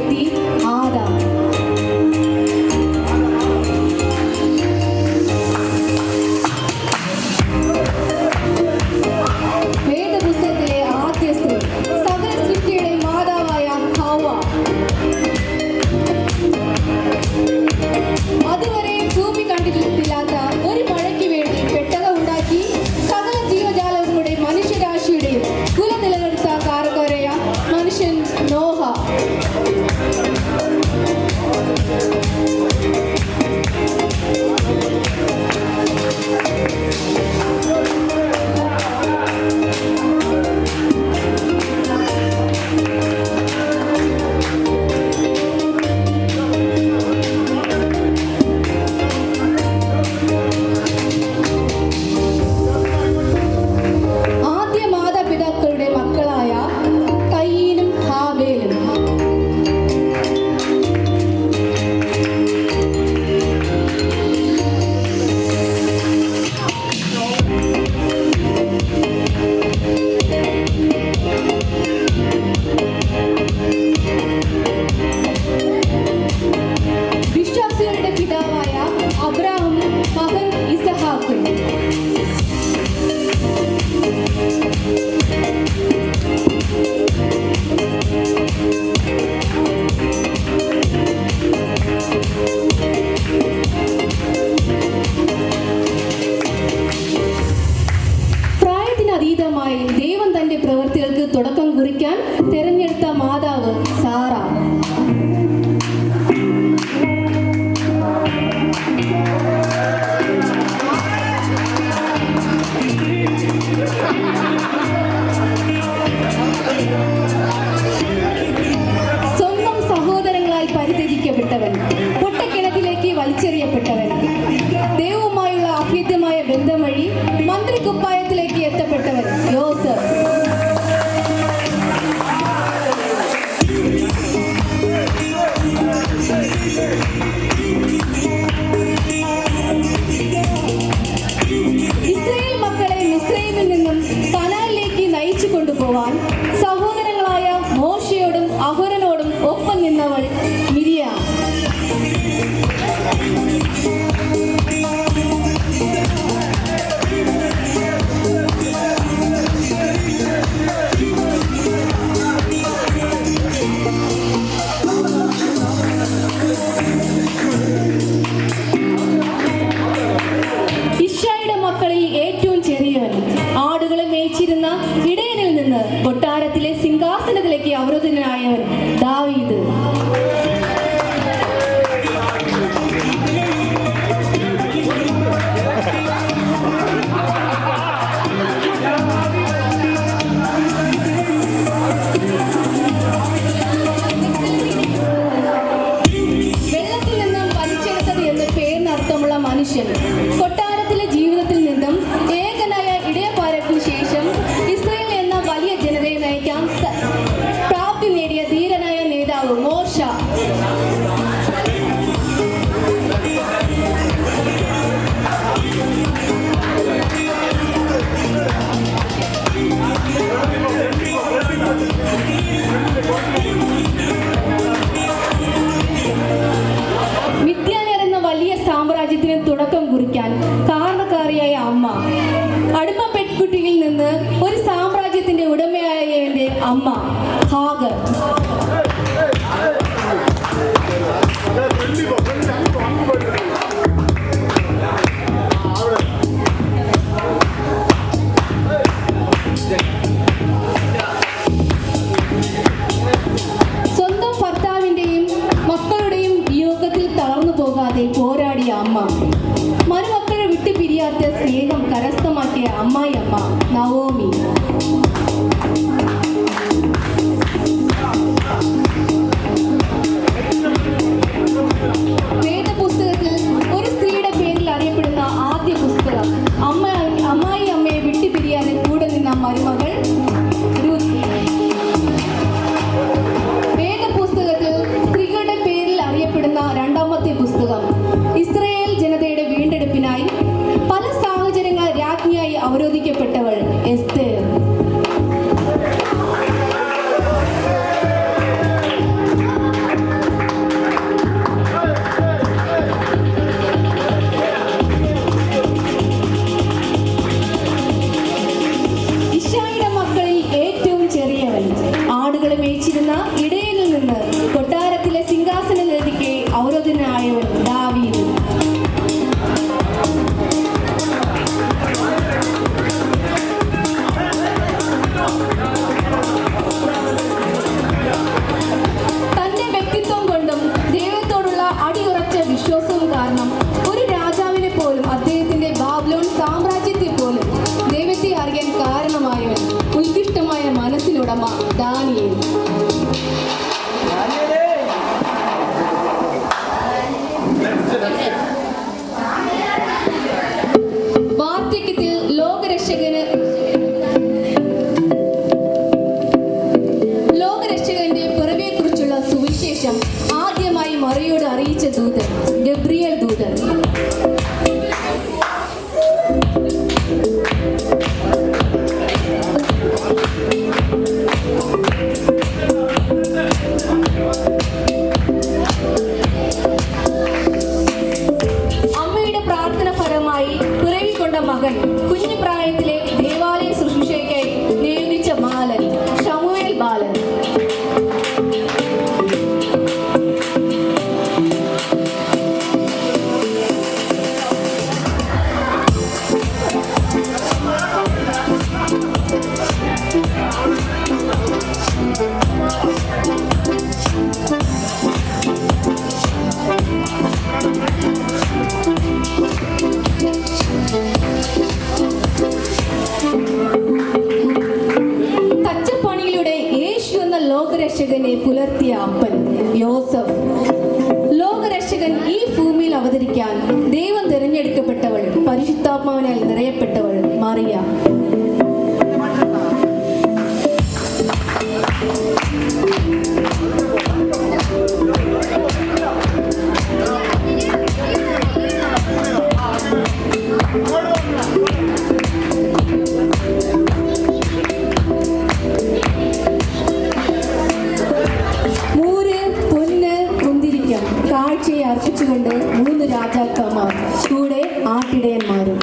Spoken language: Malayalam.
വ്യക്തി ആദാം. വേദപുസ്തകത്തിലെ ആദ്യ സ്ത്രീ, സകല സൃഷ്ടിയുടെ മാതാവായ ഹവ്വ. അതുവരെ ഭൂമി കണ്ടിട്ടില്ലാത്ത ഒരു മഴയ്ക്ക് വേണ്ടി പെട്ടകം ഉണ്ടാക്കി സകല ജീവജാലങ്ങളുടെ മനുഷ്യരാശിയുടെയും കുല നിലനിർത്ത കാരക്കാരായ മനുഷ്യൻ നോഹ. ആദ്യ മാതാപിതാക്കളുടെ മക്കളായ കയീനും ഹാബേലും. വിശ്വാസികളുടെ പിതാവായ അബ്രാഹമും മകൻ ഇസഹാക്കും. പ്രായത്തിനതീതമായി ദൈവം തന്റെ പ്രവൃത്തികൾക്ക് തുടക്കം കുറിക്കാൻ തിരഞ്ഞെടുത്ത മാതാവ് സാറ. സ്വന്തം സഹോദരങ്ങളാൽ പരിത്യജിക്കപ്പെട്ടവൻ, പൊട്ടക്കിണറ്റിലേക്ക് വലിച്ചെറിയപ്പെട്ടവൻ, ദൈവവുമായുള്ള അഭേദ്യമായ ബന്ധം വഴി മന്ത്രിക്കുപ്പായത്തിലേക്ക് എത്തപ്പെട്ടവൻ യോസഫ്. ഇസ്രായേൽ മക്കളെ മിസ്രയീമിൽ നിന്നും കനാനിലേക്ക് നയിച്ചു കൊണ്ടുപോവാൻ സഹോദരങ്ങളായ മോശയോടും അഹരോനോടും ഒപ്പം നിന്നവൾ മിരിയാം. ഇശ്ശായിയുടെ മക്കളിൽ ഏറ്റവും ചെറിയവൻ, ആടുകളെ മേയിച്ചിരുന്ന ഇടയനിൽ നിന്ന് കൊട്ടാരത്തിലെ സിംഹാസനത്തിലേക്ക് അവരോധനായവൻ ദാവീദ്. വെള്ളത്തിൽ നിന്നും വലിച്ചെടുത്തത് എന്ന് പേരിനർത്ഥമുള്ള മനുഷ്യൻ. കൊട്ടാരത്തിലെ ജീവിതത്തിൽ നിന്നും ഏകനായ ഇടയപ്പാരയ്ക്കു ശേഷം ഇസ്രായേൽ എന്ന വലിയ ജനതയെ നയിക്കാൻ പ്രാപ്തി നേടിയ ധീരനായ നേതാവ് മോശ. മിദ്യാൻ എന്ന വലിയ സാമ്രാജ്യത്തിന് തുടക്കം കുറിക്കാൻ കാരണക്കാരിയായ അമ്മ. അടിമ പെൺകുട്ടിയിൽ നിന്ന് ഒരു സാമ്രാജ്യത്തിന്റെ ഉടമയായവന്റെ അമ്മ ഹാഗർ. സ്വന്തം ഭർത്താവിന്റെയും മക്കളുടെയും വിയോഗത്തിൽ തളർന്നു പോകാതെ പോരാടിയ അമ്മ. മരുമക്കളെ വിട്ടുപിരിയാത്ത സ്നേഹം കരസ്ഥമാക്കിയ അമ്മായിയമ്മ നവോമി. ജോസഫ്. ലോകരക്ഷകൻ ഈ ഭൂമിയിൽ അവതരിക്കാൻ ദൈവം തിരഞ്ഞെടുക്കപ്പെട്ടവൾ, പരിശുദ്ധാത്മാവിനാൽ നിറയപ്പെട്ടവൾ മറിയ. കാഴ്ചയെ അർപ്പിച്ചുകൊണ്ട് 3 രാജാക്കന്മാർ കൂടെ ആട്ടിടയന്മാരും.